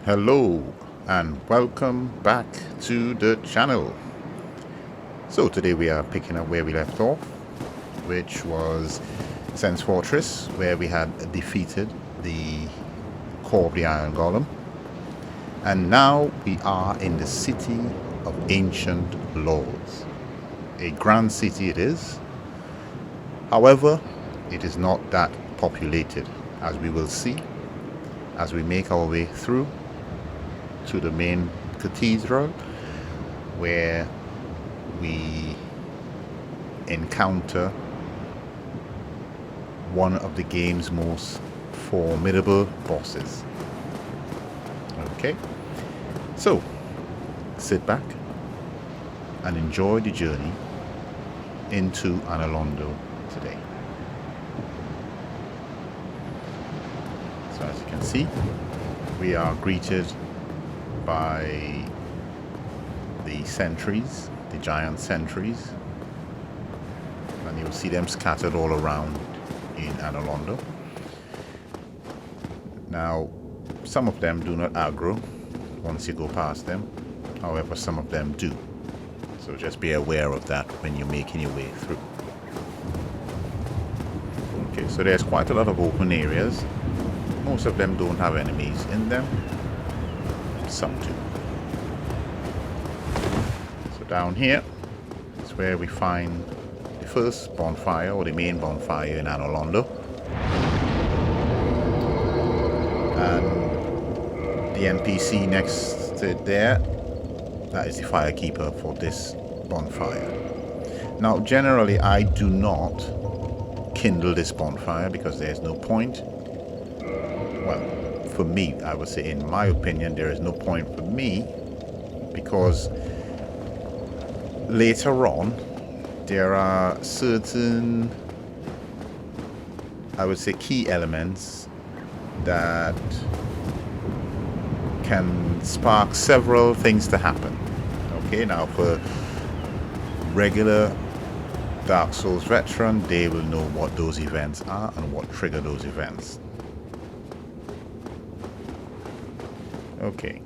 Hello and welcome back to the channel. So today we are picking up where we left off, which was Sense Fortress, where we had defeated the core of the Iron Golem. And now we are in the city of Ancient Lords. A grand city it is. However, it is not that populated, as we will see as we make our way through to the main cathedral, where we encounter one of the game's most formidable bosses. Okay, so sit back and enjoy the journey into Analondo today. So as you can see, we are greeted by the sentries, the giant sentries, and you'll see them scattered all around in Analondo. Now, some of them do not aggro once you go past them, however some of them do, so just be aware of that when you're making your way through. Okay, so there's quite a lot of open areas. Most of them don't have enemies in them. Some do. So down here is where we find the first bonfire, or the main bonfire in Analondo. And the NPC next to it there, that is the firekeeper for this bonfire. Now generally I do not kindle this bonfire because there's no point. Well, for me, I would say, in my opinion, there is no point for me, because later on there are certain, I would say, key elements that can spark several things to happen. Okay, now for regular Dark Souls veteran, they will know what those events are and what trigger those events. Okay.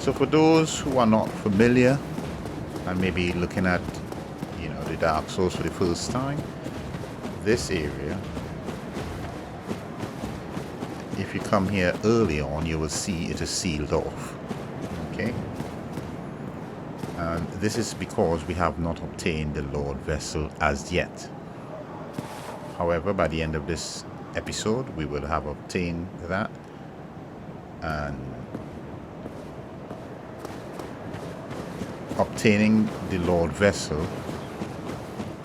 So for those who are not familiar and maybe looking at, the Dark Souls for the first time, this area, if you come here early on, you will see it is sealed off. Okay. And this is because we have not obtained the Lord Vessel as yet. However, by the end of this episode we will have obtained that, and obtaining the Lord Vessel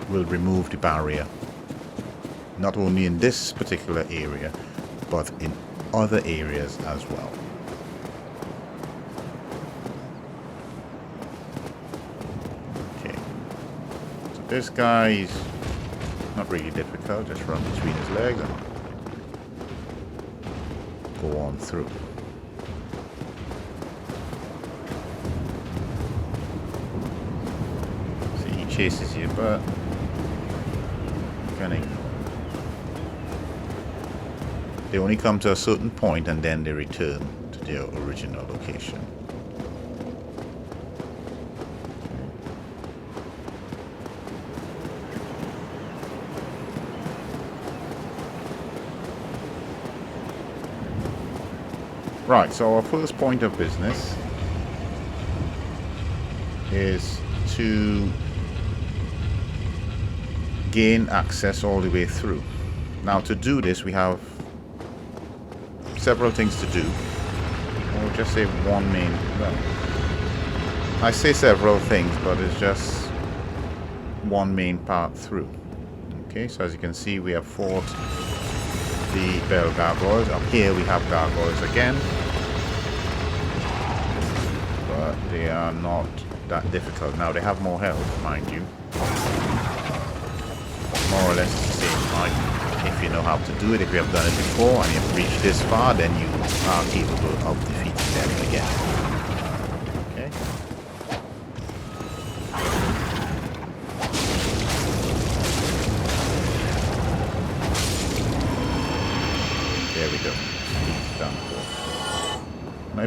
will remove the barrier, not only in this particular area but in other areas as well. Okay, so this guy is not really difficult, just run between his legs and go on through. See, he chases you, but you can ignore. They only come to a certain point and then they return to their original location. Right, so our first point of business is to gain access all the way through. Now to do this we have several things to do. Or just say one main, well, I say several things, but it's just one main path through. Okay, so as you can see we have fought the bell gargoyles. Up here we have gargoyles again, but they are not that difficult. Now they have more health, mind you, more or less the same fight. If you know how to do it, if you have done it before and you've reached this far, then you are capable of defeating them again. Okay.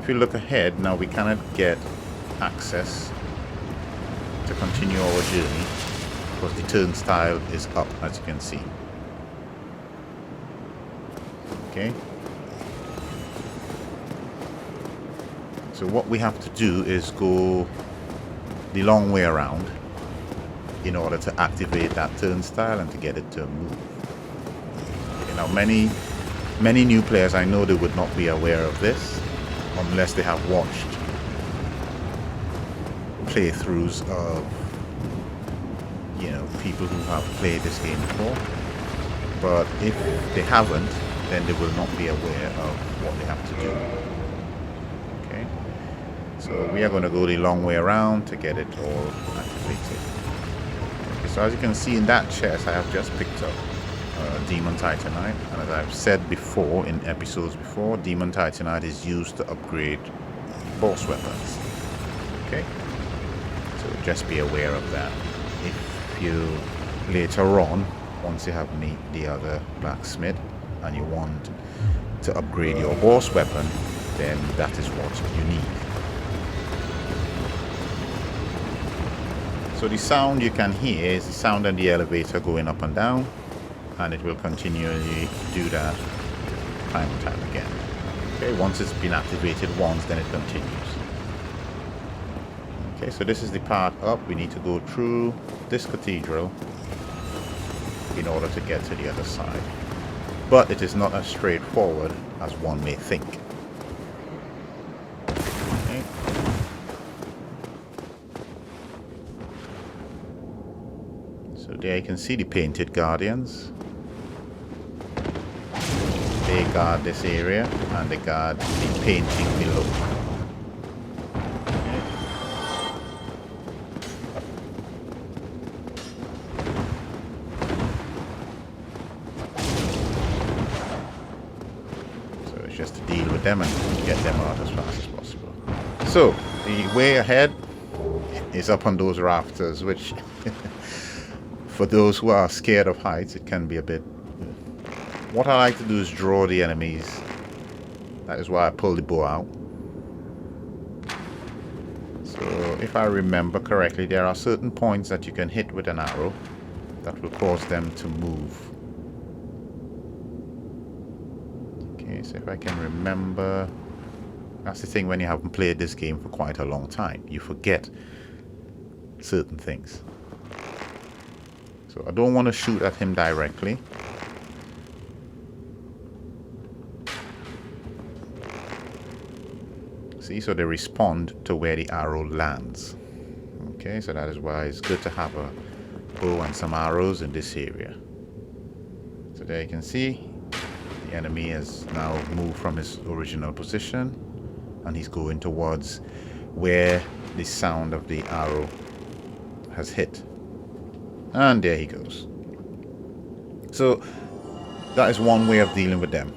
if you look ahead, now we cannot get access to continue our journey because the turnstile is up, as you can see. Okay. So what we have to do is go the long way around in order to activate that turnstile and to get it to move. Okay, now many new players, I know they would not be aware of this unless they have watched playthroughs of, you know, people who have played this game before. But if they haven't, then they will not be aware of what they have to do. Okay, so we are going to go the long way around to get it all activated. Okay, so as you can see in that chest, I have just picked up Demon Titanite, and as I've said before in episodes before, Demon Titanite is used to upgrade boss weapons. Okay, so just be aware of that. If you later on, once you have met the other blacksmith and you want to upgrade your boss weapon, then that is what you need. So the sound you can hear is the sound of the elevator going up and down, and it will continually do that time and time again. Okay, once it's been activated once, then it continues. Okay, so this is the part up. We need to go through this cathedral in order to get to the other side. But it is not as straightforward as one may think. Okay. So there you can see the painted guardians. They guard this area and they guard the painting below. Okay. So it's just to deal with them and get them out as fast as possible. So the way ahead is up on those rafters, which for those who are scared of heights, it can be a bit. What I like to do is draw the enemies. That is why I pull the bow out. So if I remember correctly, there are certain points that you can hit with an arrow that will cause them to move. Okay, so if I can remember, that's the thing when you haven't played this game for quite a long time. You forget certain things. So I don't want to shoot at him directly. See, so they respond to where the arrow lands. Okay, so that is why it's good to have a bow and some arrows in this area. So there you can see the enemy has now moved from his original position and he's going towards where the sound of the arrow has hit. And there he goes. So that is one way of dealing with them.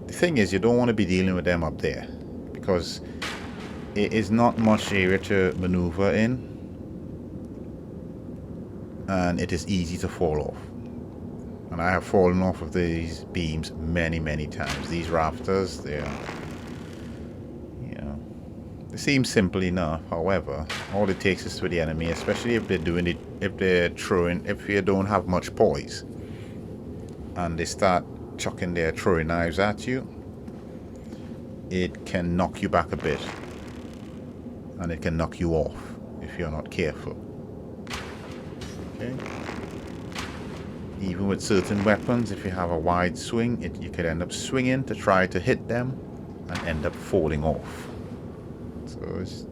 The thing is, you don't want to be dealing with them up there, because it is not much area to maneuver in and it is easy to fall off. And I have fallen off of these beams many times. These rafters, they are, you know, they seem simple enough. However, all it takes is for the enemy, especially if they're doing it, if you don't have much poise and they start chucking their throwing knives at you, it can knock you back a bit and it can knock you off if you're not careful. Okay, even with certain weapons, if you have a wide swing, you could end up swinging to try to hit them and end up falling off. So it's,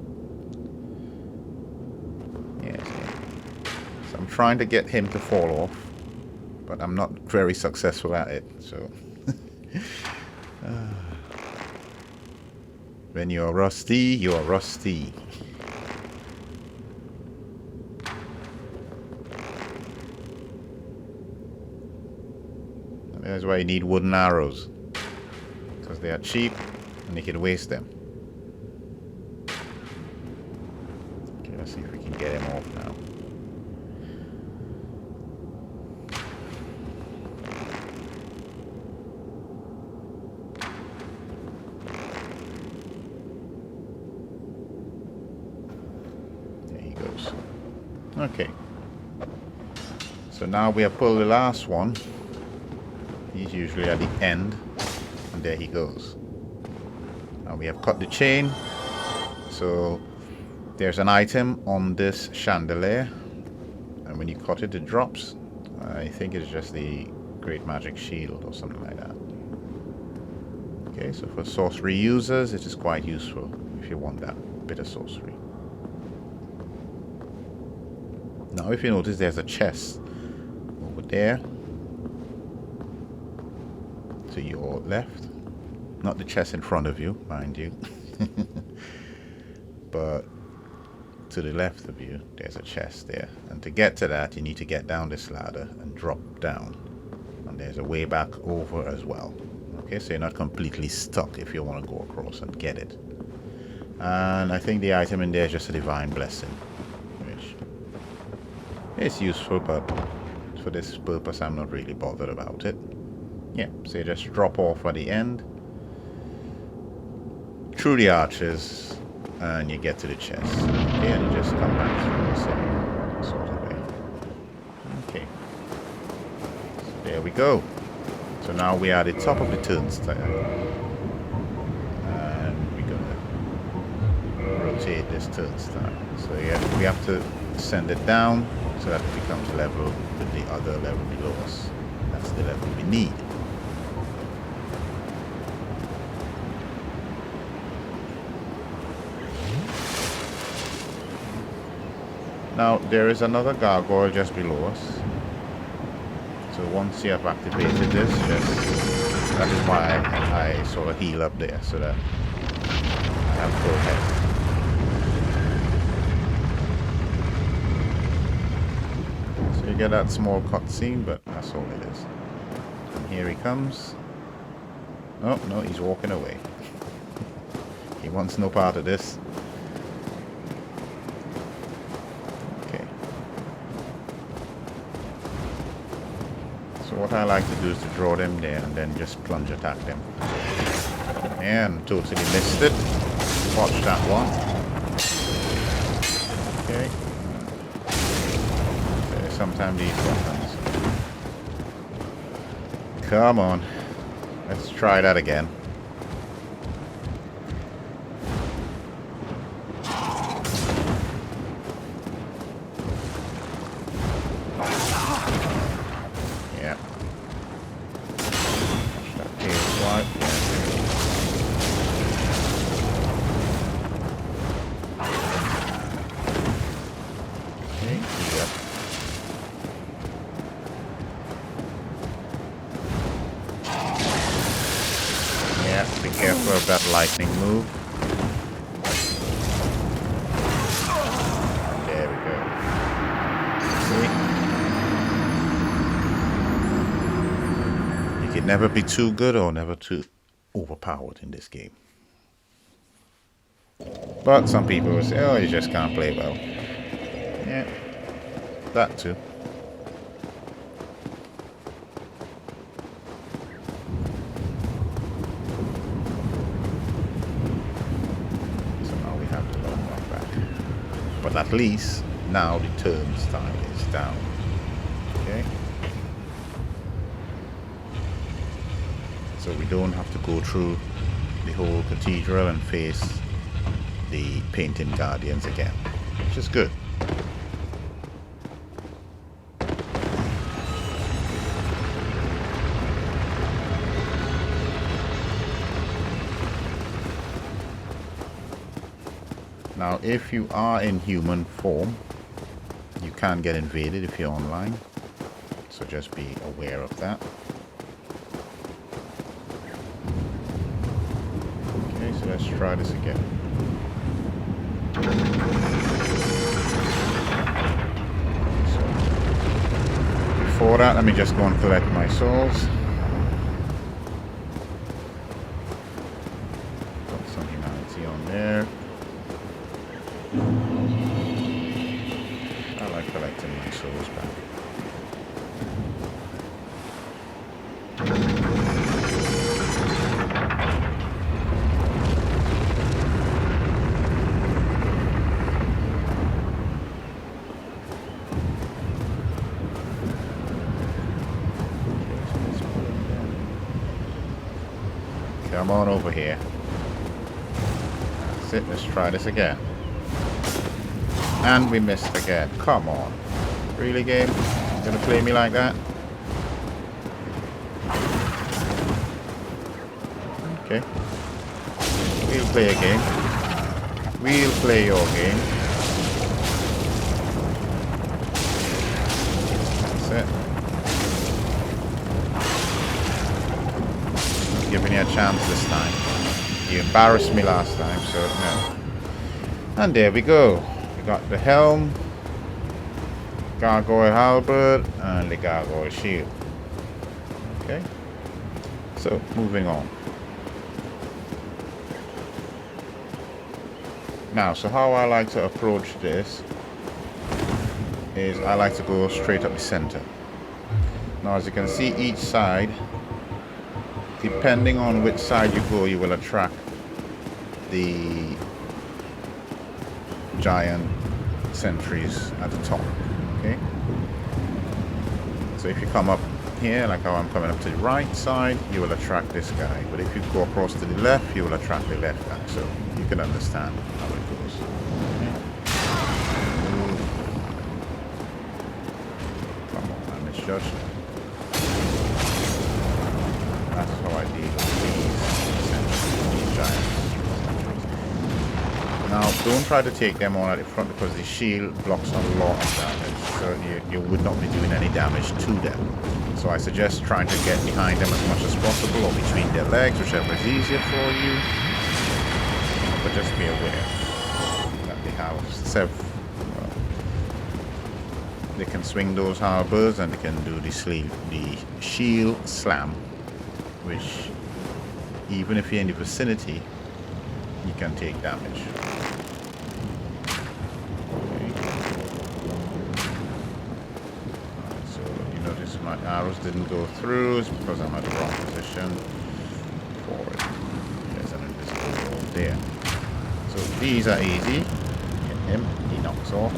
yes, so I'm trying to get him to fall off, but I'm not very successful at it. So when you're rusty, you're rusty. And that's why you need wooden arrows, because they are cheap and you can waste them. Okay, let's see if we can get him off now. Okay. So now we have pulled the last one. He's usually at the end. And there he goes. Now we have cut the chain. So there's an item on this chandelier. And when you cut it, it drops. I think it's just the Great Magic Shield or something like that. Okay, so for sorcery users, it is quite useful if you want that bit of sorcery. Now if you notice, there's a chest over there to your left. Not the chest in front of you, mind you. But to the left of you, there's a chest there. And to get to that, you need to get down this ladder and drop down. And there's a way back over as well. Okay, so you're not completely stuck if you want to go across and get it. And I think the item in there is just a divine blessing, which is useful, but for this purpose I'm not really bothered about it. Yeah, so you just drop off at the end through the arches and you get to the chest. Okay, and you just come back through the same sort of way. Okay, so there we go. So now we are at the top of the turnstile, and we're gonna rotate this turnstile. So yeah, we have to send it down so that it becomes level with the other level below us. That's the level we need. Now there is another gargoyle just below us. So once you have activated this, that is why I sort of heal up there, so that I have full health. So you get that small cutscene, but that's all it is. And here he comes. Oh no, he's walking away. He wants no part of this. So what I like to do is to draw them there and then just plunge attack them. And totally missed it. Watch that one. Okay. So sometimes these weapons. Come on. Let's try that again. Be careful of that lightning move. There we go. See? You can never be too good or never too overpowered in this game. But some people will say, oh, you just can't play well. Yeah, that too. But at least now the turnstile is down. Okay. So we don't have to go through the whole cathedral and face the painted guardians again, which is good. Now, if you are in human form, you can get invaded if you're online. So just be aware of that. Okay, so let's try this again. So, before that, let me just go and collect my souls. Put some humanity on there. I like collecting my souls back. Come on over here. That's it. Let's try this again. And we missed again. Come on. Really, game? You gonna play me like that? Okay. We'll play a game. We'll play your game. That's it. I'm giving you a chance this time. You embarrassed me last time, so no. And there we go. We got the helm, gargoyle halberd, and the gargoyle shield. Okay. So, moving on. Now, so how I like to approach this is I like to go straight up the center. Now, as you can see, each side, depending on which side you go, you will attract the giant sentries at the top. Okay. So if you come up here, like how I'm coming up to the right side, you will attract this guy. But if you go across to the left, you will attract the left guy. So you can understand how it goes. Okay. Come on, I misjudged. That's how I deal with these giants. Now, don't try to take them on at the front because the shield blocks a lot of damage. So you would not be doing any damage to them. So I suggest trying to get behind them as much as possible or between their legs, whichever is easier for you. But just be aware that they have several. They can swing those halberds and they can do the shield slam, which even if you're in the vicinity, you can take damage. My arrows didn't go through. It's because I'm at the wrong position. Forward. There's an invisible wall there. So these are easy. Hit him. He knocks off.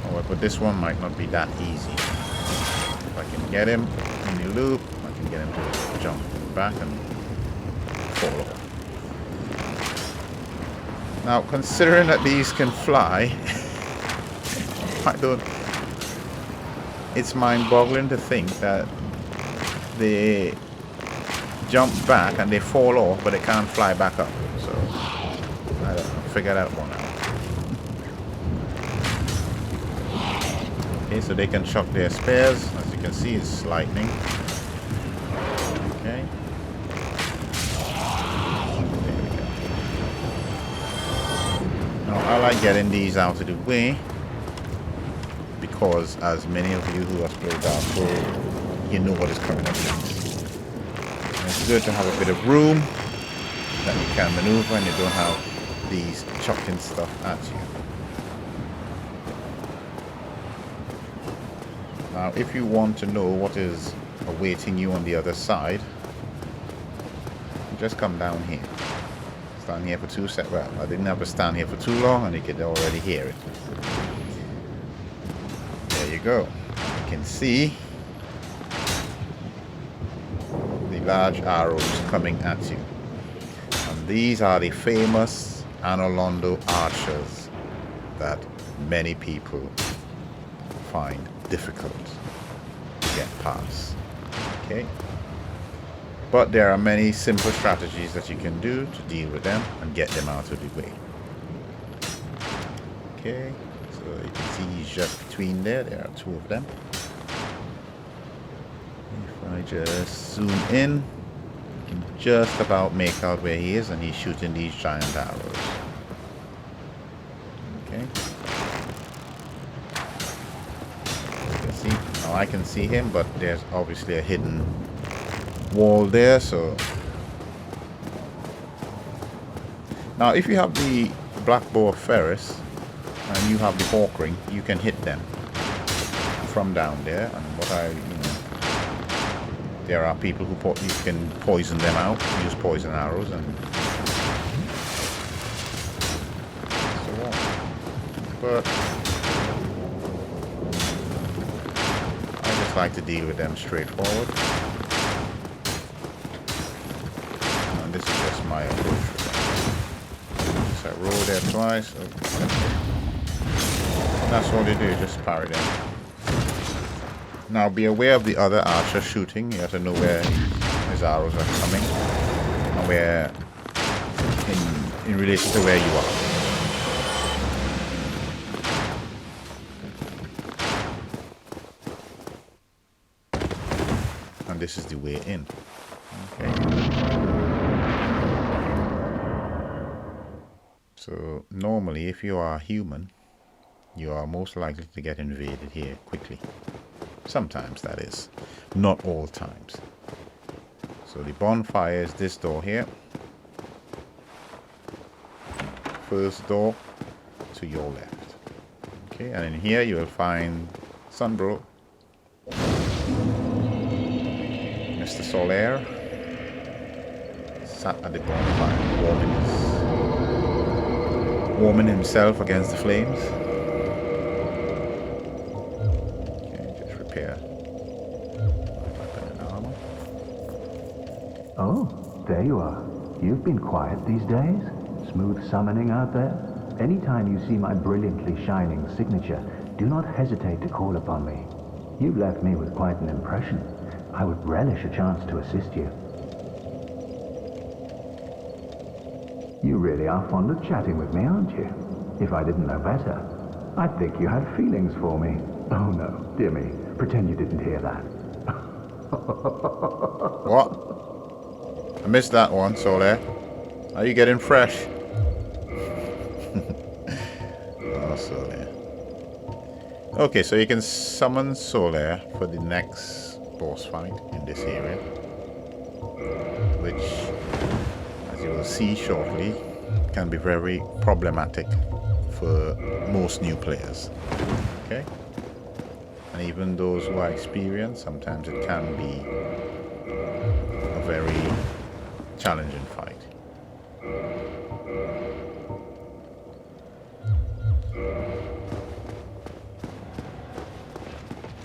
Oh, but this one might not be that easy. If I can get him in the loop, I can get him to jump back and fall off. Now, considering that these can fly, I don't... It's mind-boggling to think that they jump back and they fall off, but they can't fly back up. So, I don't know. Figure that one out. Okay, so they can chuck their spears. As you can see, it's lightning. Okay. There we go. Now, I like getting these out of the way, because as many of you who have played Dark Souls, you know what is coming up next. And it's good to have a bit of room that you can maneuver and you don't have these chucking stuff at you. Now, if you want to know what is awaiting you on the other side, just come down here. Stand here for 2 seconds. Well, I didn't have to stand here for too long and you could already hear it. There you go. You can see the large arrows coming at you. And these are the famous Anolondo archers that many people find difficult to get past. Okay? But there are many simple strategies that you can do to deal with them and get them out of the way. Okay? So you can see he's just between there. There are 2 of them. If I just zoom in, you can just about make out where he is, and he's shooting these giant arrows. Okay. You can see, now I can see him, but there's obviously a hidden wall there, so now if you have the Black Boar Ferris and you have the Hawk Ring, you can hit them from down there. And there are people who you can poison them out, use poison arrows and so on. But I just like to deal with them straightforward. my approach. So I roll there twice. Okay. That's all they do, just parry them. Now be aware of the other archer shooting. You have to know where his arrows are coming and where in relation to where you are. And this is the way in. Okay. So normally if you are human, you are most likely to get invaded here quickly. Sometimes, that is. Not all times. So the bonfire is this door here. First door to your left. Okay, and in here you will find Sunbro, Mr. Solaire, sat at the bonfire, warming himself against the flames. Oh, there you are. You've been quiet these days. Smooth summoning out there. Anytime you see my brilliantly shining signature, do not hesitate to call upon me. You've left me with quite an impression. I would relish a chance to assist you. You really are fond of chatting with me, aren't you? If I didn't know better, I'd think you had feelings for me. Oh no, dear me. Pretend you didn't hear that. What? I missed that one, Solaire. Are you getting fresh? Oh, Solaire. Okay, so you can summon Solaire for the next boss fight in this area, which, as you will see shortly, can be very problematic for most new players. Okay? And even those who are experienced, sometimes it can be a very challenging fight.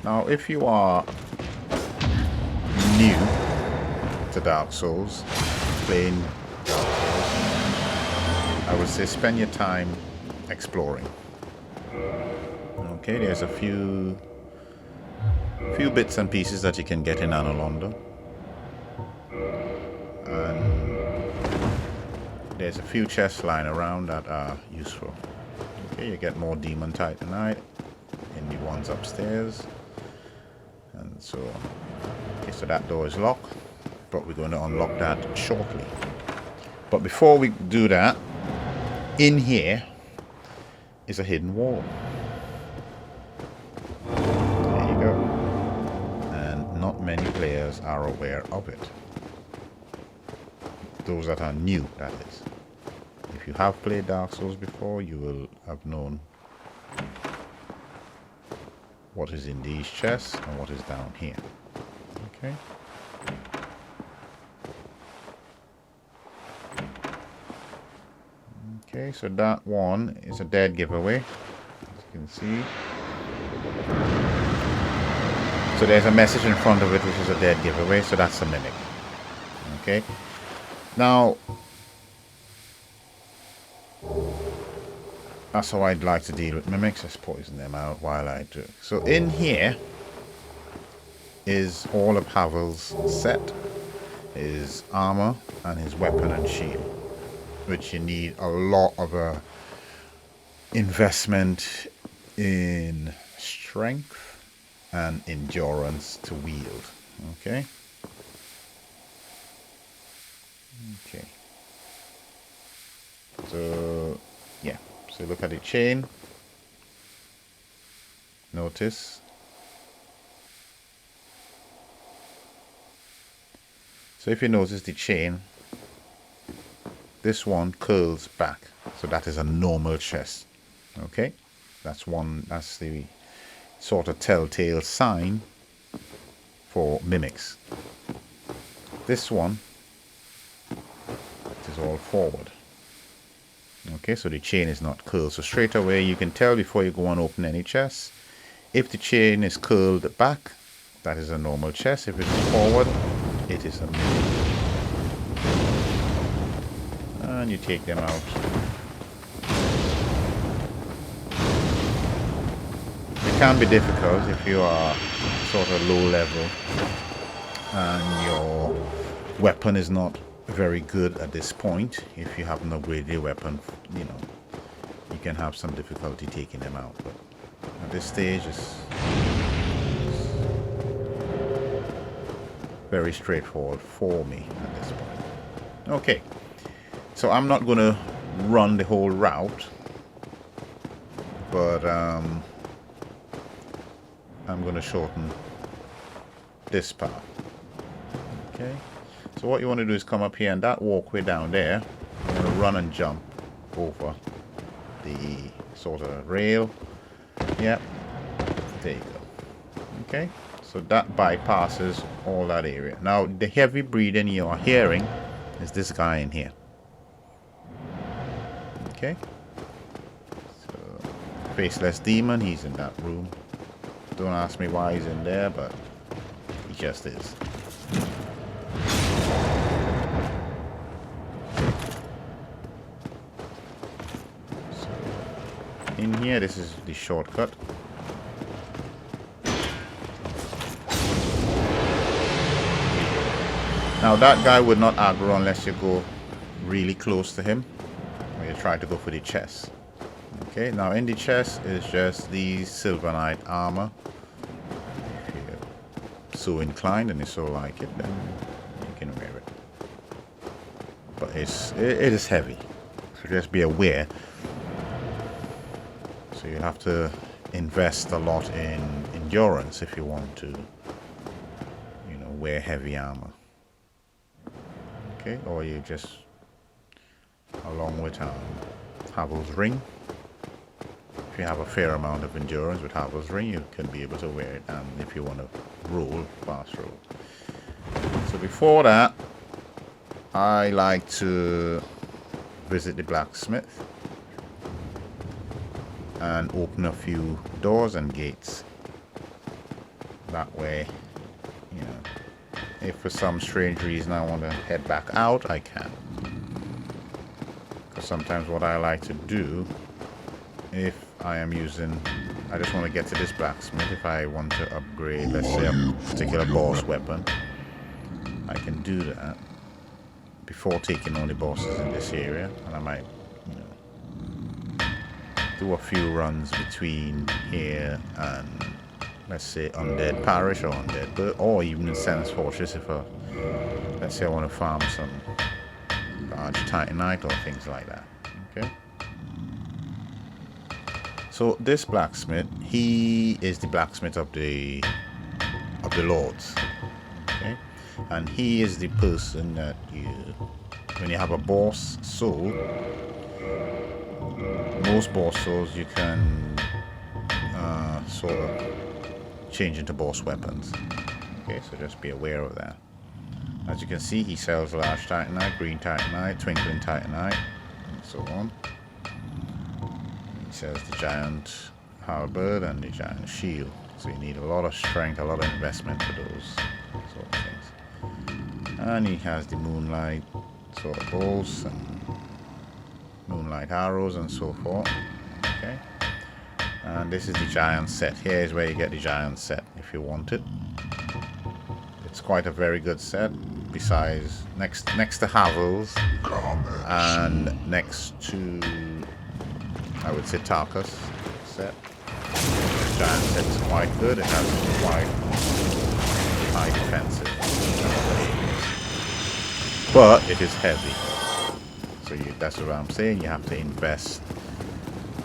Now, if you are new to Dark Souls, playing Dark Souls, I would say spend your time exploring. Okay, there's a few bits and pieces that you can get in Analondo. And there's a few chests lying around that are useful. Okay, you get more demon titanite in the ones upstairs. And so on. Okay, so that door is locked, but we're going to unlock that shortly. But before we do that, in here is a hidden wall. There you go. And not many players are aware of it. Those that are new, that is. If you have played Dark Souls before, you will have known what is in these chests and what is down here. Okay. Okay, so that one is a dead giveaway, as you can see. So there's a message in front of it which is a dead giveaway, so that's a mimic. Okay. Now, that's how I'd like to deal with mimics. Just poison them out while I do. So in here is all of Havel's set. His armor and his weapon and shield, which you need a lot of investment in strength and endurance to wield. Okay. Okay. So yeah. So look at the chain. Notice. So if you notice the chain, this one curls back. So that is a normal chest. Okay? That's the sort of telltale sign for mimics. This one is all forward. Okay, so the chain is not curled. So straight away you can tell before you go and open any chest. If the chain is curled back, that is a normal chest. If it is forward, it is a mimic. and you take them out. It can be difficult if you are sort of low level and your weapon is not very good at this point. If you haven't upgraded your weapon, you know, you can have some difficulty taking them out. But at this stage, it's very straightforward for me at this point. Okay, so I'm not going to run the whole route, but I'm going to shorten this path. Okay, so what you want to do is come up here, and that walkway down there, you're going to run and jump over the sort of rail. Yep, there you go. Okay, so that bypasses all that area. Now the heavy breathing you are hearing is this guy in here. Okay, so faceless demon, he's in that room. Don't ask me why he's in there, but he just is. So in here, this is the shortcut. Now that guy would not aggro unless you go really close to him, or you try to go for the chest. Okay, now in the chest is just the Silver Knight armor. If you're so inclined and you so like it, then you can wear it. But it is heavy, so just be aware. So you have to invest a lot in endurance if you want to, you know, wear heavy armor. Okay, or you just, along with Havel's Ring. If you have a fair amount of endurance with Havel's Ring, you can be able to wear it, and if you want to roll, fast roll. So before that, I like to visit the blacksmith and open a few doors and gates. That way, you know, if for some strange reason I want to head back out, I can. Because sometimes what I like to do, if I am using, I just want to get to this blacksmith, if I want to upgrade, let's say, a particular boss weapon, I can do that before taking on the bosses in this area. And I might, you know, do a few runs between here and, let's say, Undead Parish or Undead Bird, or even in Sen's Fortress if let's say I want to farm some large Titanite or things like that. Okay. So this blacksmith, he is the blacksmith of the lords. Okay. And he is the person that you, when you have a boss soul, most boss souls you can sort of change into boss weapons. Okay, so just be aware of that. As you can see, he sells large Titanite, green Titanite, twinkling Titanite, and so on. He sells the giant halberd and the giant shield. So you need a lot of strength, a lot of investment for those sort of things. And he has the moonlight sort of bolts and moonlight arrows and so forth. Okay. And this is the giant set. Here is where you get the giant set if you want it. It's quite a very good set. Besides, next to Havel's and next to, I would say, Tarkus set. The giant set is quite good. It has quite high defensive, but it is heavy. So that's what I'm saying. You have to invest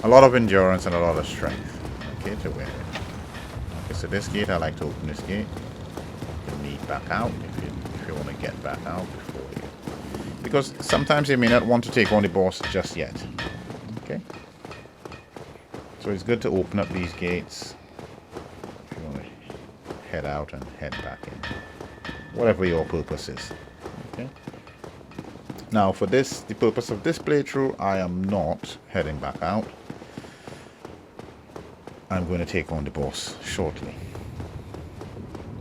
a lot of endurance and a lot of strength, okay, to wear it. Okay, so this gate, I like to open this gate. You can lead back out if you want to get back out before you, because sometimes you may not want to take on the boss just yet. Okay, so it's good to open up these gates if you want to head out and head back in, whatever your purpose is. Okay. Now for this, the purpose of this playthrough, I am not heading back out. I'm going to take on the boss shortly.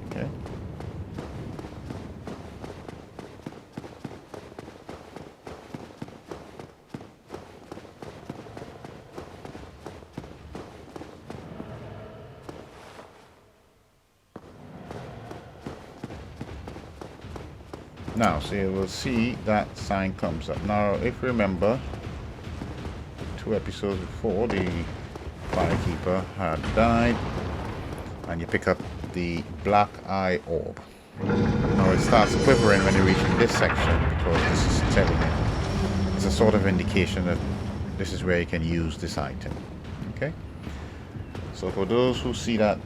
Okay. Now, so you will see that sign comes up. Now, if you remember, 2 episodes before, the firekeeper had died, and you pick up the black eye orb. Now it starts quivering when you reach this section because this is telling you. It's a sort of indication that this is where you can use this item. Okay? So for those who see that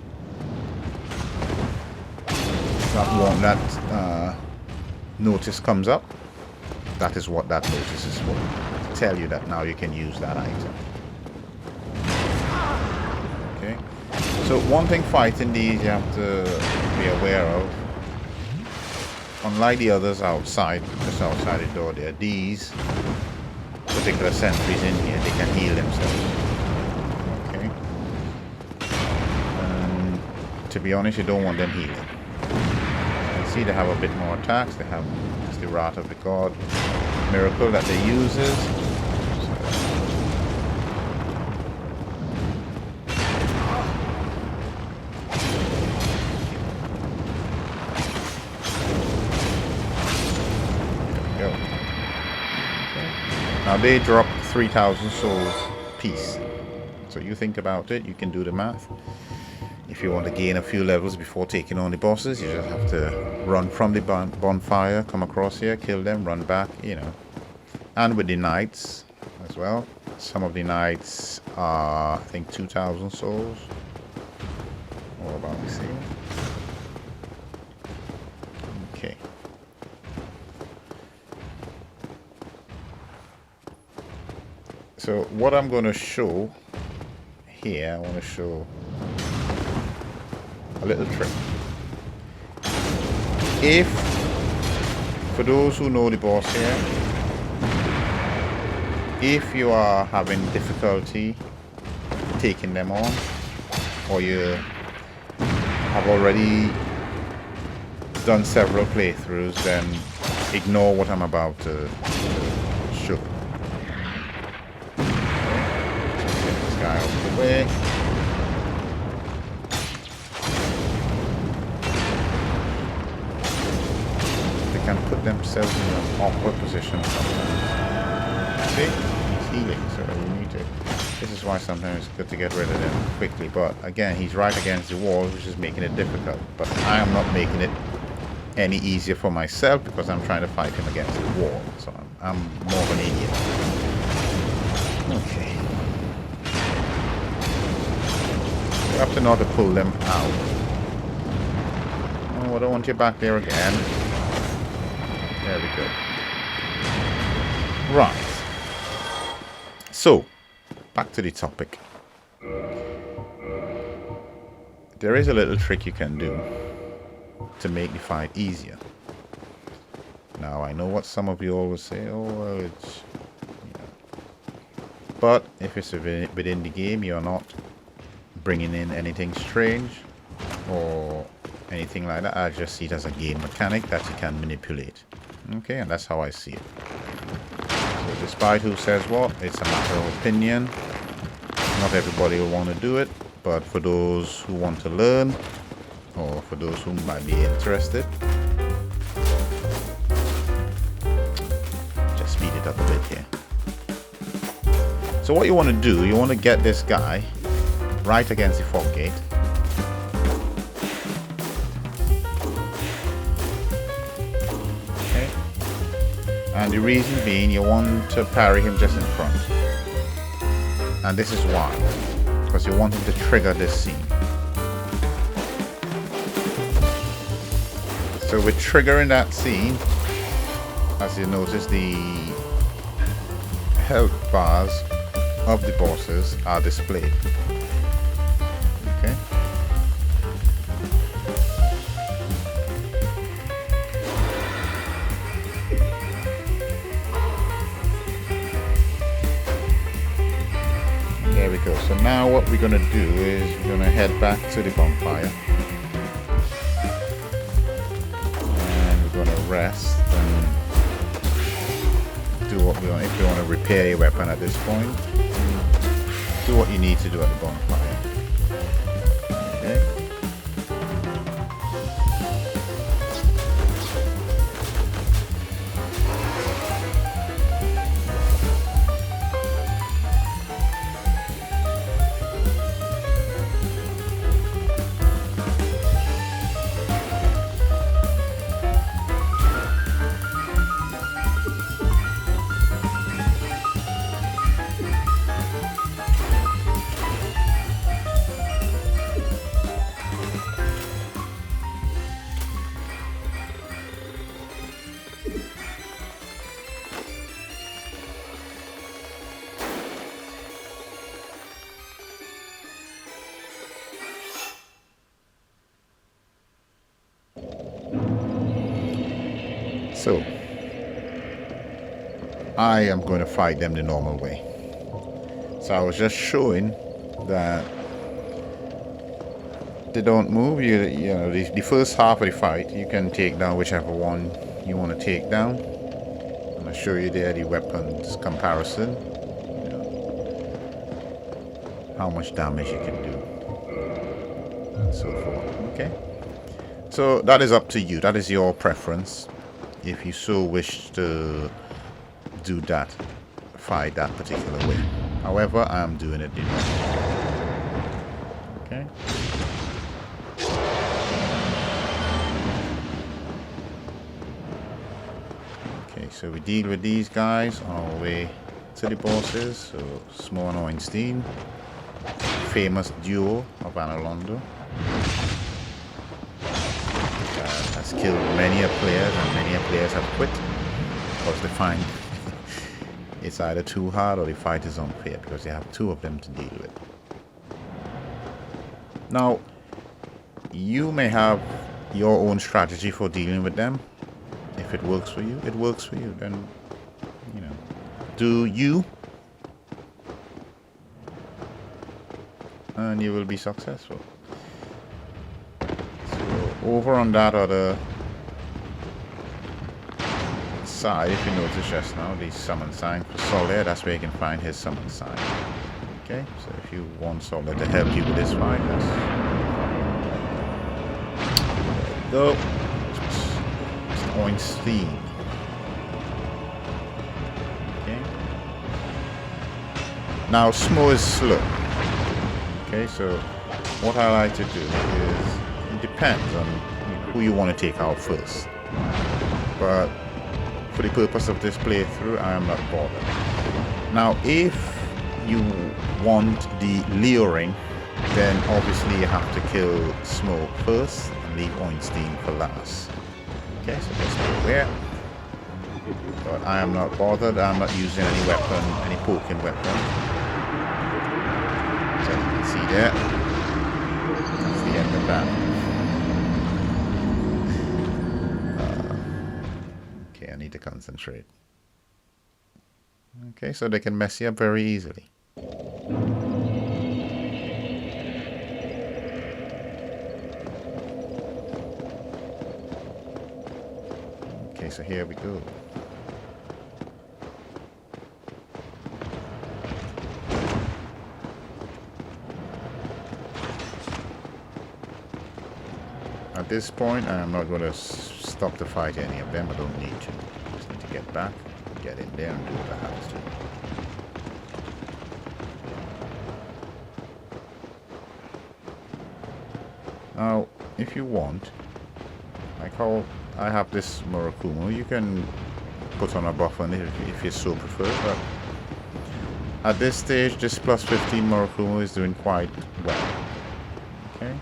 notice comes up, that is what that notice is for. To tell you that now you can use that item. Okay? So one thing fighting these you have to be aware of, unlike the others outside, just outside the door there, these particular sentries in here, they can heal themselves. Okay? And to be honest, you don't want them healing. You can see they have a bit more attacks. They have the Wrath of the God miracle that they uses. Now they drop 3,000 souls piece. So you think about it, you can do the math. If you want to gain a few levels before taking on the bosses, you just have to run from the bonfire, come across here, kill them, run back, you know. And with the knights as well. Some of the knights are, I think, 2,000 souls. Or about the same. Okay. So what I'm going to show here, I want to show a little trick. If, for those who know the boss here, if you are having difficulty taking them on, or you have already done several playthroughs, then ignore what I'm about to show. Get this guy out of the way. Can put themselves in an awkward position sometimes. See? He's healing, so we need to... This is why sometimes it's good to get rid of them quickly. But again, he's right against the wall, which is making it difficult. But I am not making it any easier for myself because I'm trying to fight him against the wall. So I'm more of an idiot. Okay. You have to know how to pull them out. Oh, I don't want you back there again. There we go. Right. So, back to the topic. There is a little trick you can do to make the fight easier. Now, I know what some of you always say, oh, well, it's... You know. But, if it's within the game, you're not bringing in anything strange or anything like that. I just see it as a game mechanic that you can manipulate. Okay, and that's how I see it. So despite who says what, it's a matter of opinion. Not everybody will want to do it, but for those who want to learn, or for those who might be interested, just speed it up a bit here. So what you want to do, you want to get this guy right against the fog gate. And the reason being, you want to parry him just in front. And this is why. Because you want him to trigger this scene. So with triggering that scene, as you notice, the health bars of the bosses are displayed. Okay? There we go. So now what we're going to do is we're going to head back to the bonfire. And we're going to rest and do what we want. If you want to repair your weapon at this point, do what you need to do at the bonfire. Okay. So, I am going to fight them the normal way. So I was just showing that they don't move. You know, the first half of the fight, you can take down whichever one you want to take down. I'm going to show you there the weapons comparison. You know, how much damage you can do. And so forth. Okay. So that is up to you. That is your preference. If you so wish to do that, fight that particular way. However, I'm doing it different. Okay. Okay, so we deal with these guys on our way to the bosses. So Smo and Ornstein, famous duo of Analondo. Has killed many a players, and many a players have quit because they find it's either too hard or the fight is unfair because they have two of them to deal with. Now, you may have your own strategy for dealing with them. If it works for you, it works for you. Then, you know, do you, and you will be successful. Over on that other side, if you notice just now, the summon sign for Sol there, that's where you can find his summon sign. Okay, so if you want Sol to help you with this fight, that's... There you go. It's Ornstein. Okay. Now, Smo is slow. Okay, so what I like to do is, depends on who you want to take out first, but for the purpose of this playthrough I am not bothered. Now if you want the luring, then obviously you have to kill Smo first and leave Ornstein for last. Okay, so just be aware. But I am not bothered. I'm not using any weapon, any poking weapon. So you can see there, that's the end of that. I need to concentrate. Okay, so they can mess you up very easily. Okay, so here we go. At this point, I am not going to stop to fight any of them. I don't need to. I just need to get back, get in there, and do what I have to. Now, if you want, like how I have this Murakumo, you can put on a buff on it if you so prefer. But at this stage, this plus 15 Murakumo is doing quite well. Okay.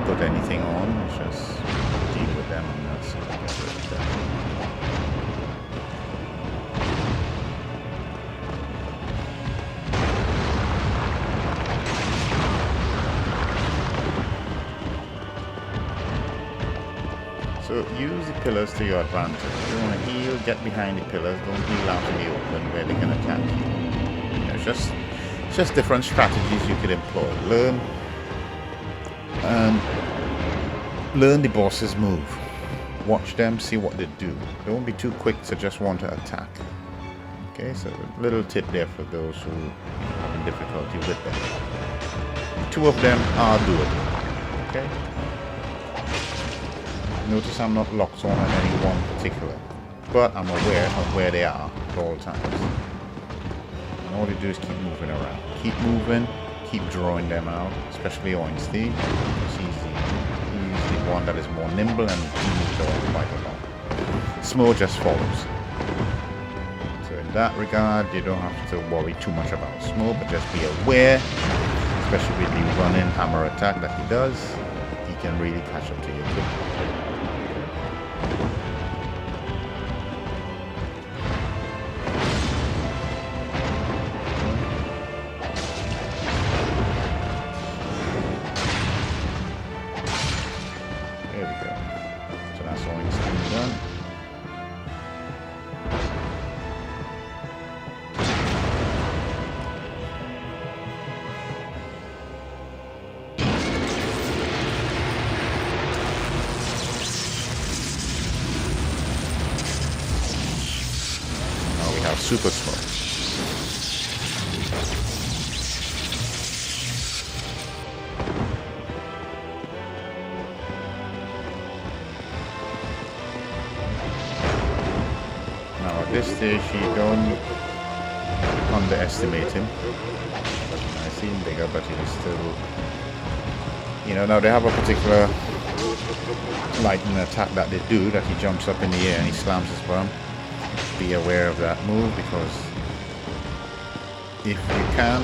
Put anything on, it's just deal with them on that side. So use the pillars to your advantage. If you want to heal, get behind the pillars, don't heal out in the open where they can attack you. You know, it's just different strategies you could employ. Learn the boss's move. Watch them, see what they do. Don't be too quick to just want to attack. Okay, so a little tip there for those who are having difficulty with them. The two of them are doable. Okay? Notice I'm not locked on any one particular, but I'm aware of where they are at all times. And all you do is keep moving around. Keep moving. Keep drawing them out, especially Ornstein. He's the one that is more nimble and he moves on quite a lot. Smo just follows. So in that regard, you don't have to worry too much about Smo, but just be aware, especially with the running hammer attack that he does, he can really catch up to you quickly. super smooth. Now at this stage you don't underestimate him. I see him bigger, but he is still, you know, now they have a particular lightning attack that they do, that he jumps up in the air and he slams his bomb. Be aware of that move, because if you can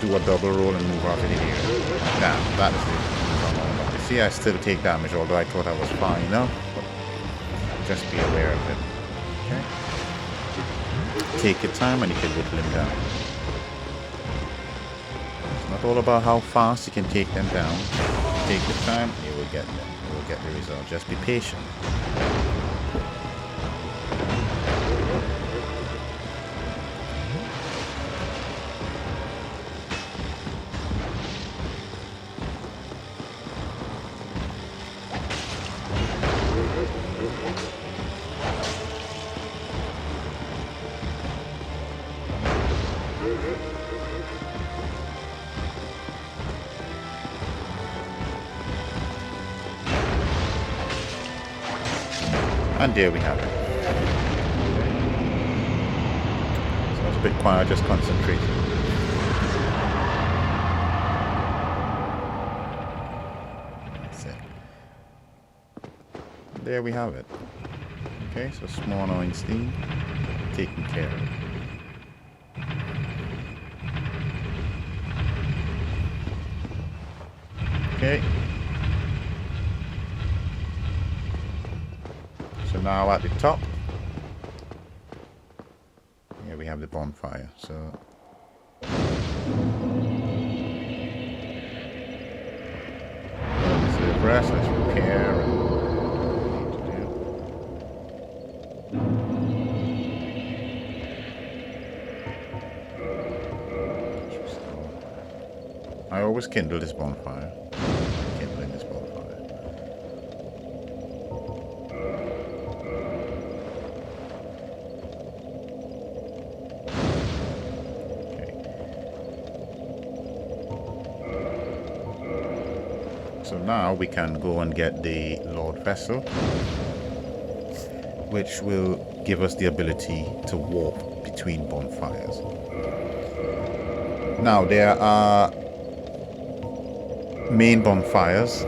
do a double roll and move out of the air, damn, that is it. You see, I still take damage, although I thought I was fine enough. Just be aware of it. Okay? Take your time and you can whittle him down. It's not all about how fast you can take them down. Take your time, you will get them. You will get the result. Just be patient. And there we have it. So it's a bit quiet, just concentrating. That's it. There we have it. Okay, so small annoying steam taken care of. Okay. So now at the top, here we have the bonfire. So let's rest, let's repair and what we need to do. I always kindle this bonfire. Kindling this bonfire. So now we can go and get the Lord Vessel, which will give us the ability to warp between bonfires. Now there are main bonfires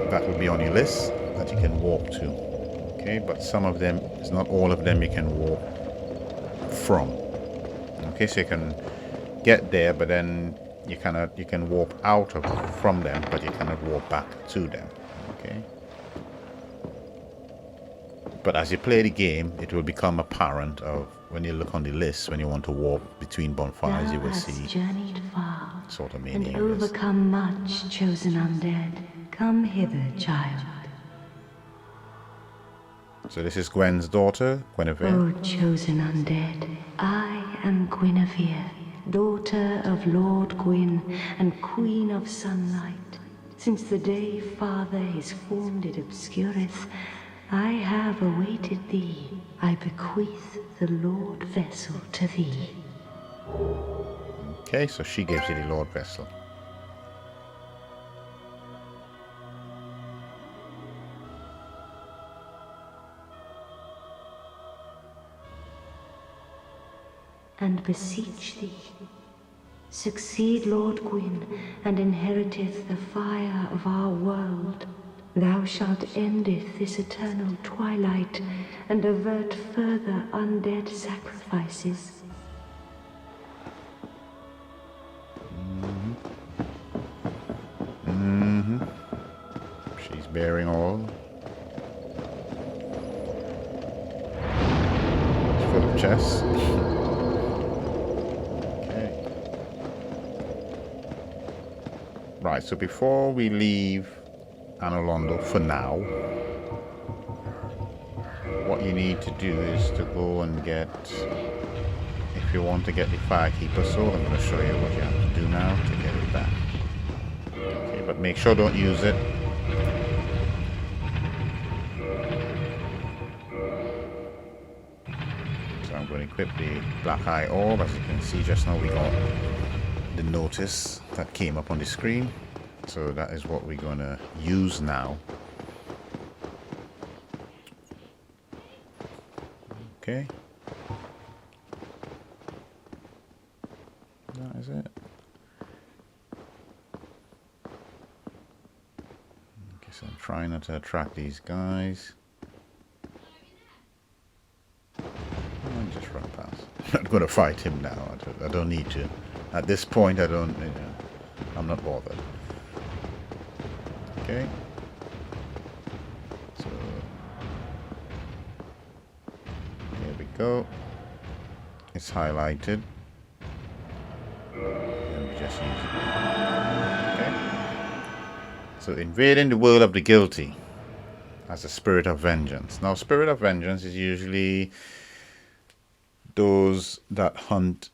that will be on your list that you can warp to. Okay, but some of them, it's not all of them you can warp from. Okay, so you can get there, but then you can warp out of from them, but you cannot warp back to them. Okay. But as you play the game, it will become apparent of when you look on the list, when you want to warp between bonfires, you will see journeyed far sort of main and areas. overcome much, chosen undead. Come hither, child. So this is Gwen's daughter, Guinevere. O chosen undead, I am Guinevere, daughter of Lord Gwyn and Queen of Sunlight. Since the day Father his form did obscureth, I have awaited thee. I bequeath the Lord Vessel to thee. Okay, so she gives you the Lord Vessel. And beseech thee, succeed Lord Gwyn, and inheriteth the fire of our world. Thou shalt endeth this eternal twilight, and avert further undead sacrifices. She's bearing all. It's full of chests. Right, so before we leave Anolondo for now, what you need to do is to go and get, if you want to get the Firekeeper Soul, I'm going to show you what you have to do now to get it back. Okay, but make sure don't use it. equip the black eye orb. As you can see just now we got the notice that came up on the screen. So that is what we're going to use now. Okay. That is it. Okay, so I'm trying not to attract these guys. I'll just run past. I'm not going to fight him now. I don't need to. At this point, I don't, I'm not bothered. Okay. So, here we go. It's highlighted. And we just use it. Okay. So, invading the world of the guilty as a spirit of vengeance. Now, spirit of vengeance is usually those that hunt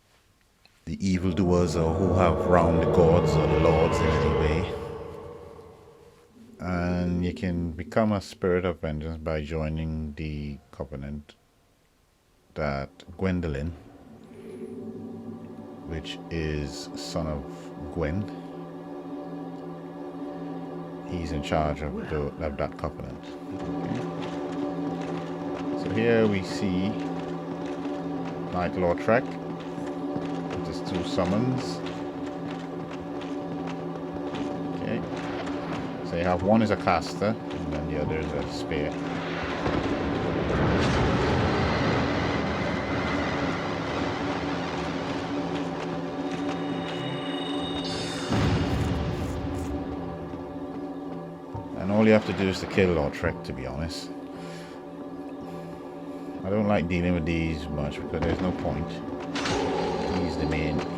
the evildoers or who have wronged the gods or the lords in any way. And you can become a spirit of vengeance by joining the covenant that Gwendolyn, which is son of Gwen, he's in charge of that covenant. Okay. So here we see Night Lord Trek. Just 2 summons. Okay. So you have one is a caster, and then the other is a spear. And all you have to do is to kill Lord Trek, to be honest. I don't like dealing with these much because there's no point.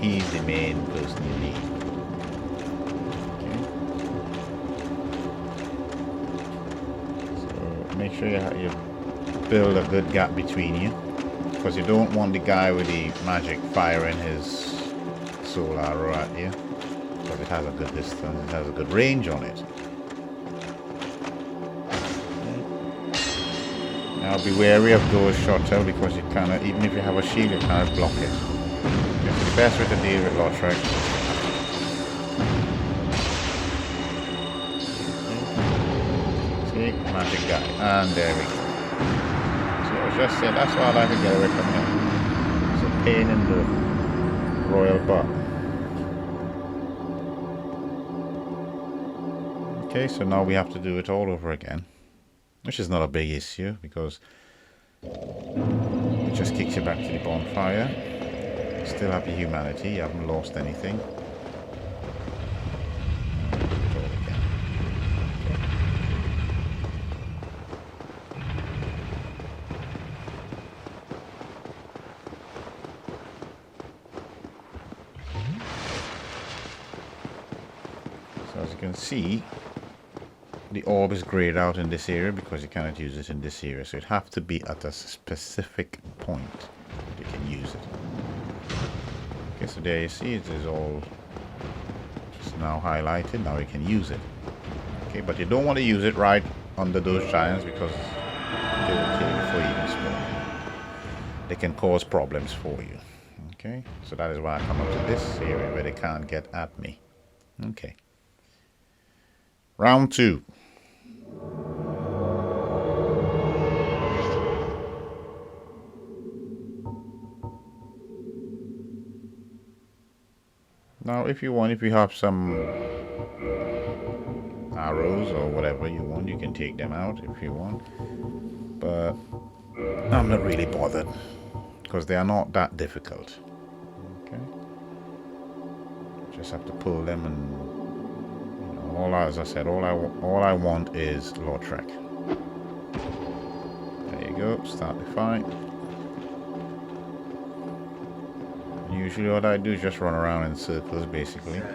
He's the main person you need. Okay. So make sure you build a good gap between you, because you don't want the guy with the magic firing his soul arrow at you, because it has a good distance, it has a good range on it. Now be wary of those shots out, because you cannot, even if you have a shield, you cannot block it. It's the best way to deal with Lord Trek. See, magic guy, and there we go. So I was just saying, that's why I like to get away from him. It's a pain in the royal butt. Okay, so now we have to do it all over again, which is not a big issue because it just kicks you back to the bonfire. Still have your humanity, you haven't lost anything. Do it all again. Okay. So as you can see, the orb is grayed out in this area because you cannot use it in this area. So it have to be at a specific point that you can use it. Okay, so there you see it is all just now highlighted. Now you can use it. Okay, but you don't want to use it right under those giants because they will kill you before you even spawn. They can cause problems for you. Okay, so that is why I come up to this area where they can't get at me. Okay. Round 2. Now if you want, if you have some arrows or whatever you want, you can take them out if you want. But I'm not really bothered because they are not that difficult. Okay. Just have to pull them and as I said, all I want is Lord Trek. There you go, start the fight. Usually what I do is just run around in circles basically. So,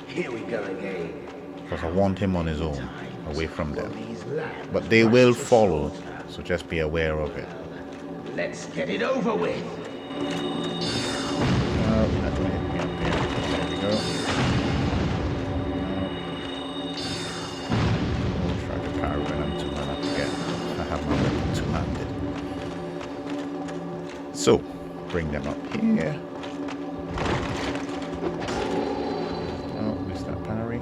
here we go again. Because I want him on his own, away from them. But they will follow, so just be aware of it. Let's get it over with. Oh, that's gonna hit me up here. There we go. So, bring them up here. Oh, missed that parry.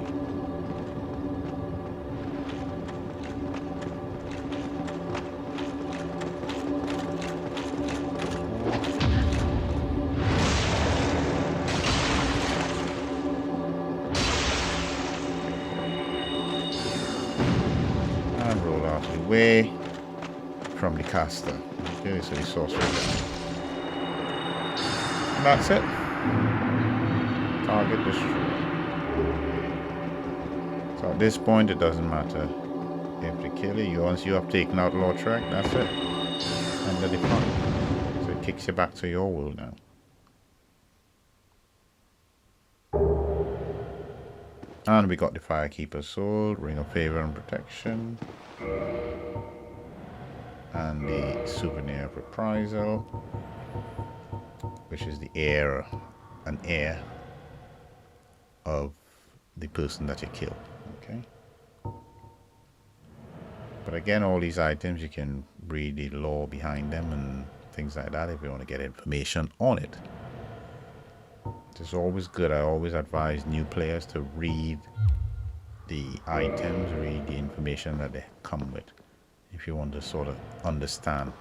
And roll out of the way from the caster. Okay, so the sorcerer down. And that's it. Target destroyed. So at this point, it doesn't matter if they kill you. Once you have taken out Lordran, that's it. End of the fight. So it kicks you back to your world now. And we got the Firekeeper's Sword, Ring of Favor and Protection. And the Souvenir of Reprisal, which is the heir, an heir of the person that you kill. Okay. But again, all these items, you can read the lore behind them and things like that if you want to get information on it. It's always good. I always advise new players to read the items, read the information that they come with, if you want to sort of understand.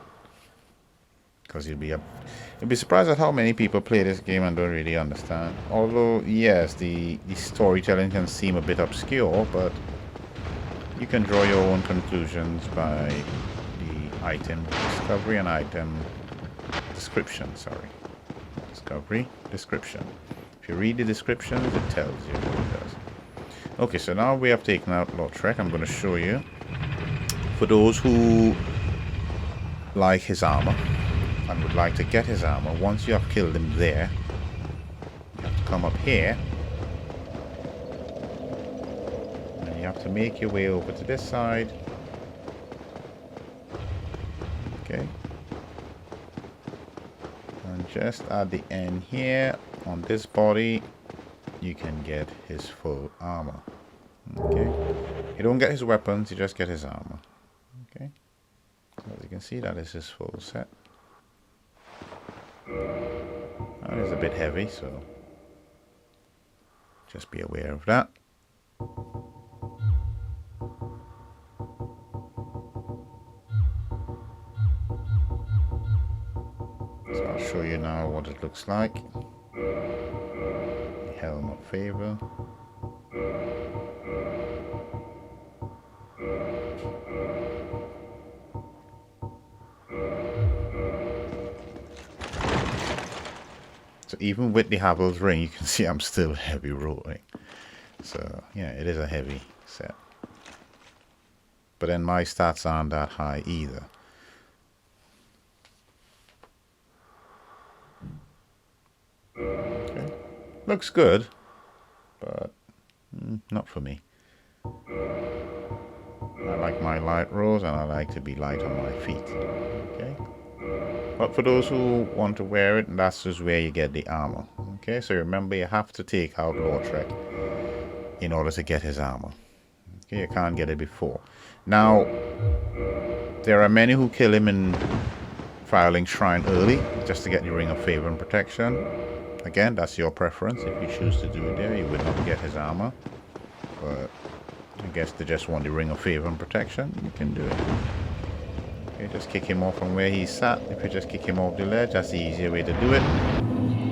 Because you'll be surprised at how many people play this game and don't really understand. Although, yes, the storytelling can seem a bit obscure, but you can draw your own conclusions by the item discovery and item description, sorry. Discovery, description. If you read the descriptions, it tells you what it does. Okay, so now we have taken out Lordran. I'm going to show you. For those who like his armor and would like to get his armor, once you have killed him there, you have to come up here. And you have to make your way over to this side. Okay. And just at the end here, on this body, you can get his full armor. Okay. You don't get his weapons, you just get his armor. Okay. So as you can see, that is his full set. That is a bit heavy, so just be aware of that. So I'll show you now what it looks like. The Helm of Favor. So even with the Havel's ring, you can see I'm still heavy rolling. So yeah, it is a heavy set. But then my stats aren't that high either. Okay. Looks good, but not for me. I like my light rolls and I like to be light on my feet. Okay. But for those who want to wear it, that's just where you get the armor. Okay, so remember you have to take out Lordran in order to get his armor. Okay, you can't get it before. Now, there are many who kill him in Firelink Shrine early, just to get the Ring of Favor and Protection. Again, that's your preference. If you choose to do it there, you would not get his armor. But I guess they just want the Ring of Favor and Protection, you can do it. Okay, just kick him off from where he's sat. If you just kick him off the ledge, that's the easier way to do it.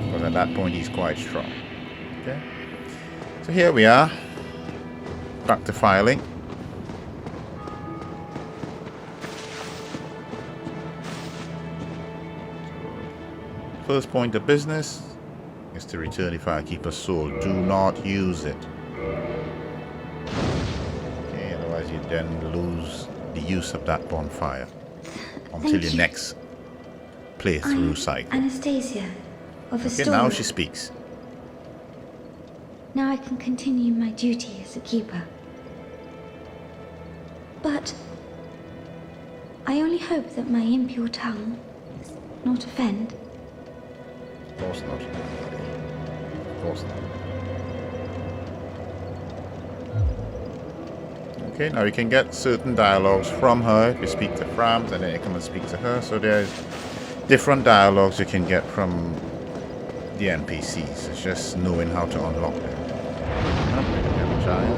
Because at that point, he's quite strong. Okay. So here we are. Back to Firelink. First point of business is to return the Firekeeper's Sword. Do not use it. Okay, otherwise you then lose the use of that bonfire until your next playthrough cycle. Anastasia, of Okay, Astoria. now she speaks. Now I can continue my duty as a keeper. But I only hope that my impure tongue does not offend. Of course not. Of course not. Okay, now you can get certain dialogues from her if you speak to Frams, and then you come and speak to her. So there's different dialogues you can get from the NPCs. It's just knowing how to unlock them. Oh, we have a giant.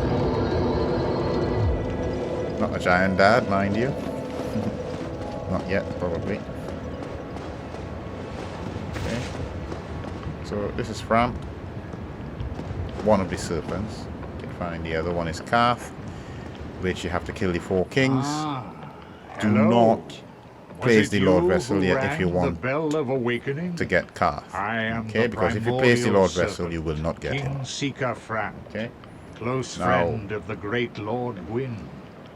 Not a giant dad, mind you. Not yet, probably. Okay. So this is Fram, one of the serpents. You can find the other one is Karth, which you have to kill the 4 kings. Do not place the Lord Vessel yet if you want to get Karth. Okay, because if you place the Lord Vessel, you will not get him. Seeker Fran, Okay. close Now, friend of the great Lord Gwyn,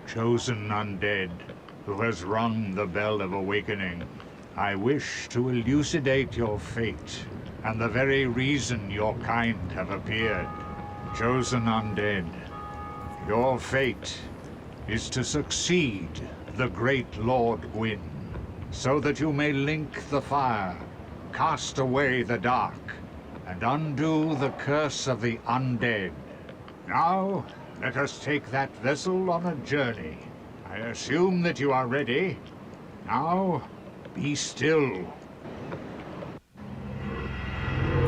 chosen undead, who has rung the bell of awakening. I wish to elucidate your fate, and the very reason your kind have appeared. Chosen undead, your fate is to succeed the great Lord Gwyn, so that you may link the fire, cast away the dark, and undo the curse of the undead. Now, let us take that vessel on a journey. I assume that you are ready. Now, be still.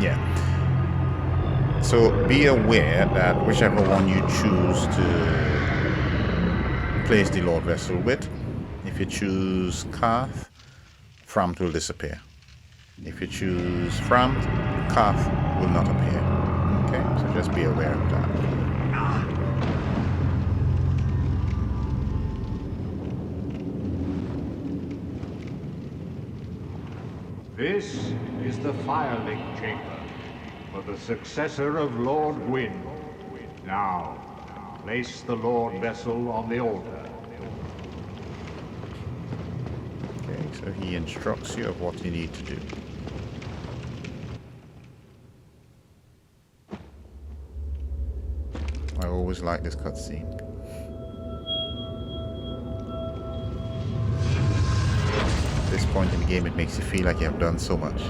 yeah. So be aware that whichever one you choose to place the Lord Vessel with, if you choose Karth, Fram will disappear. If you choose Fram, Karth will not appear. Okay, so just be aware of that. This is the firelink chamber for the successor of Lord Gwyn. Now, place the Lord Vessel on the altar. Okay, so he instructs you of what you need to do. I always like this cutscene. At this point in the game, it makes you feel like you have done so much.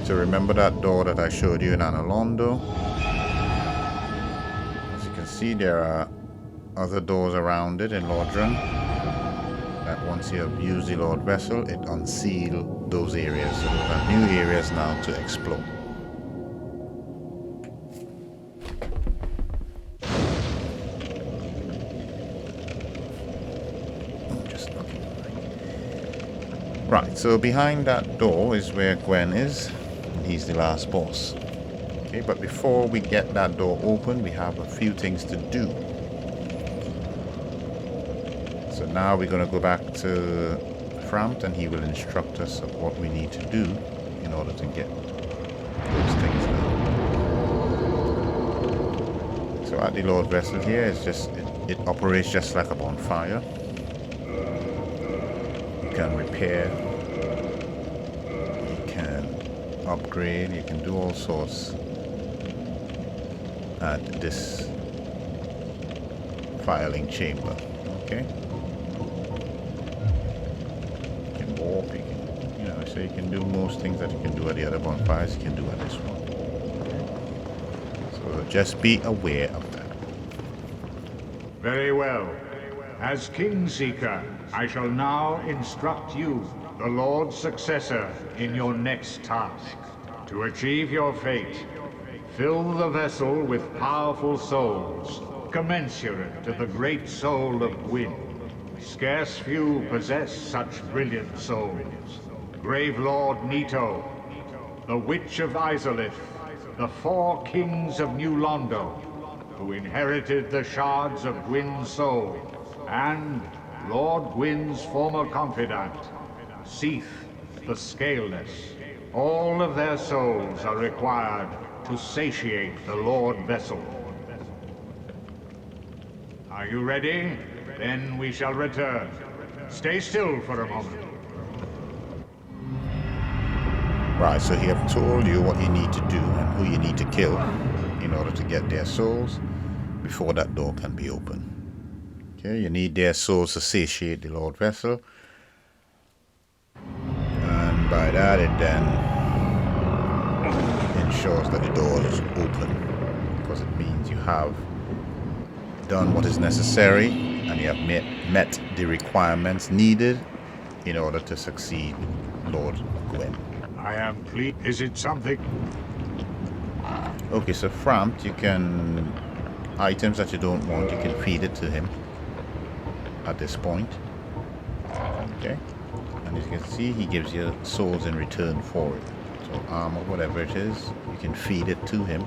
So remember that door that I showed you in Anolondo? As you can see, there are other doors around it in Lordran. That once you have used the Lord Vessel, it unseals those areas. So there are new areas now to explore. Just looking. Right, so behind that door is where Gwen is. He's the last boss. Okay, but before we get that door open, we have a few things to do. So now we're going to go back to Framt, and he will instruct us of what we need to do in order to get those things done. So at the Lord Vessel here, it's just it operates just like a bonfire. You can repair, you can upgrade, you can do all sorts at this filing chamber. Okay, you can warp, you can, so you can do most things that you can do at the other bonfires, you can do at this one. Okay? So just be aware of that. Very well. As King Seeker, I shall now instruct you, the Lord's successor, in your next task. To achieve your fate, fill the vessel with powerful souls, commensurate to the great soul of Gwyn. Scarce few possess such brilliant souls. Grave Lord Nito, the Witch of Izalith, the 4 kings of New Londo, who inherited the shards of Gwyn's soul, and Lord Gwyn's former confidant, Seath the Scaleless. All of their souls are required to satiate the Lord Vessel. Are you ready? Then we shall return. Stay still for a moment. Right, so he have told you what you need to do and who you need to kill in order to get their souls before that door can be open. Okay, you need their souls to satiate the Lord Vessel. And by that it then ensures that the door is open, because it means you have done what is necessary and you have met the requirements needed in order to succeed Lord Gwyn. I am pleased. Is it something? Okay, so Frampt, you can... items that you don't want, you can feed it to him at this point. Okay, and as you can see, he gives you souls in return for it. So armor, whatever it is, you can feed it to him.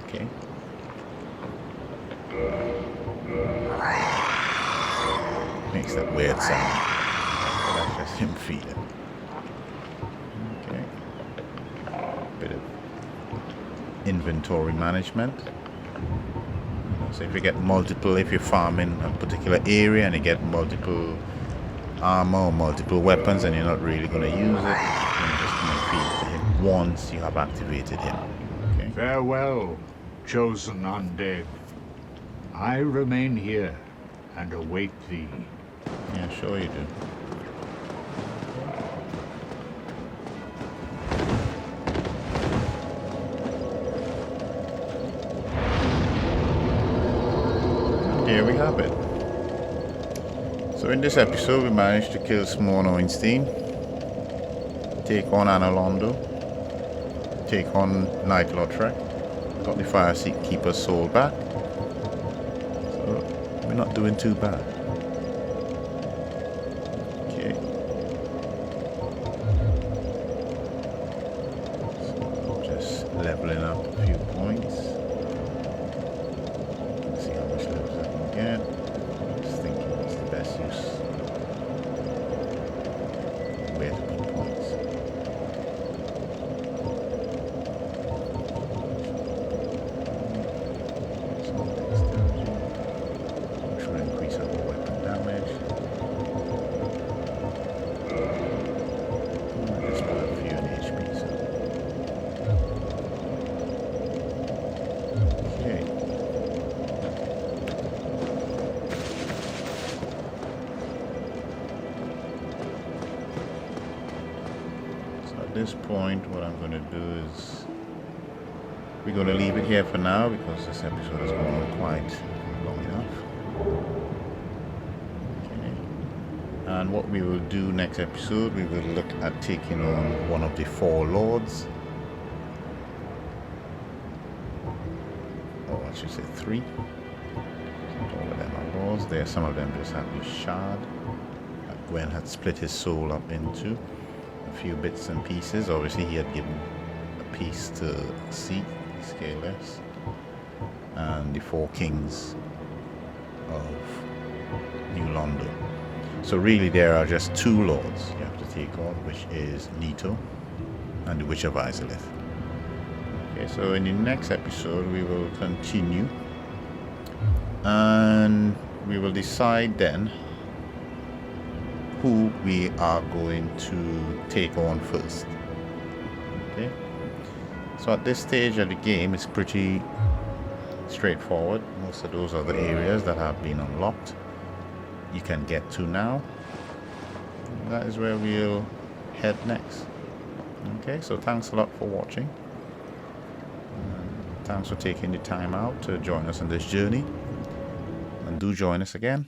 Okay. Makes that weird sound. So that's just him feeding. Okay. Bit of inventory management. So if you get multiple, if you're farming a particular area and you get multiple armor or multiple weapons and you're not really going to use it, you're just going to feed to him once you have activated him. Okay. Farewell, chosen undead. I remain here and await thee. Yeah, sure you do. Here we have it. So in this episode we managed to kill Smorn Oinstein, take on Analondo, take on Night Lordran, got the Fire Keeper's soul back. So we're not doing too bad. Okay. So just leveling up a few points. See how much levels I can get. Just thinking what's the best use. Where to put points. Some dexterity. Which will increase our weapon damage. Just put a few in HP. So. Okay. At this point, what I'm going to do is we're going to leave it here for now because this episode has gone on quite long enough. Okay. And what we will do next episode, we will look at taking on one of the 4 lords. Or I should say 3. Not all of them are lords. There, some of them just have this shard that Gwyn had split his soul up into. A few bits and pieces. Obviously he had given a piece to C, Scaleless, and the 4 kings of New London. So really there are just 2 lords you have to take on, which is Nito and the Witch of Izalith. Okay, so in the next episode we will continue and we will decide then who we are going to take on first. Okay, so at this stage of the game it's pretty straightforward. Most of those other areas that have been unlocked you can get to now. That is where we'll head next. Okay, so thanks a lot for watching. Thanks for taking the time out to join us on this journey, and do join us again.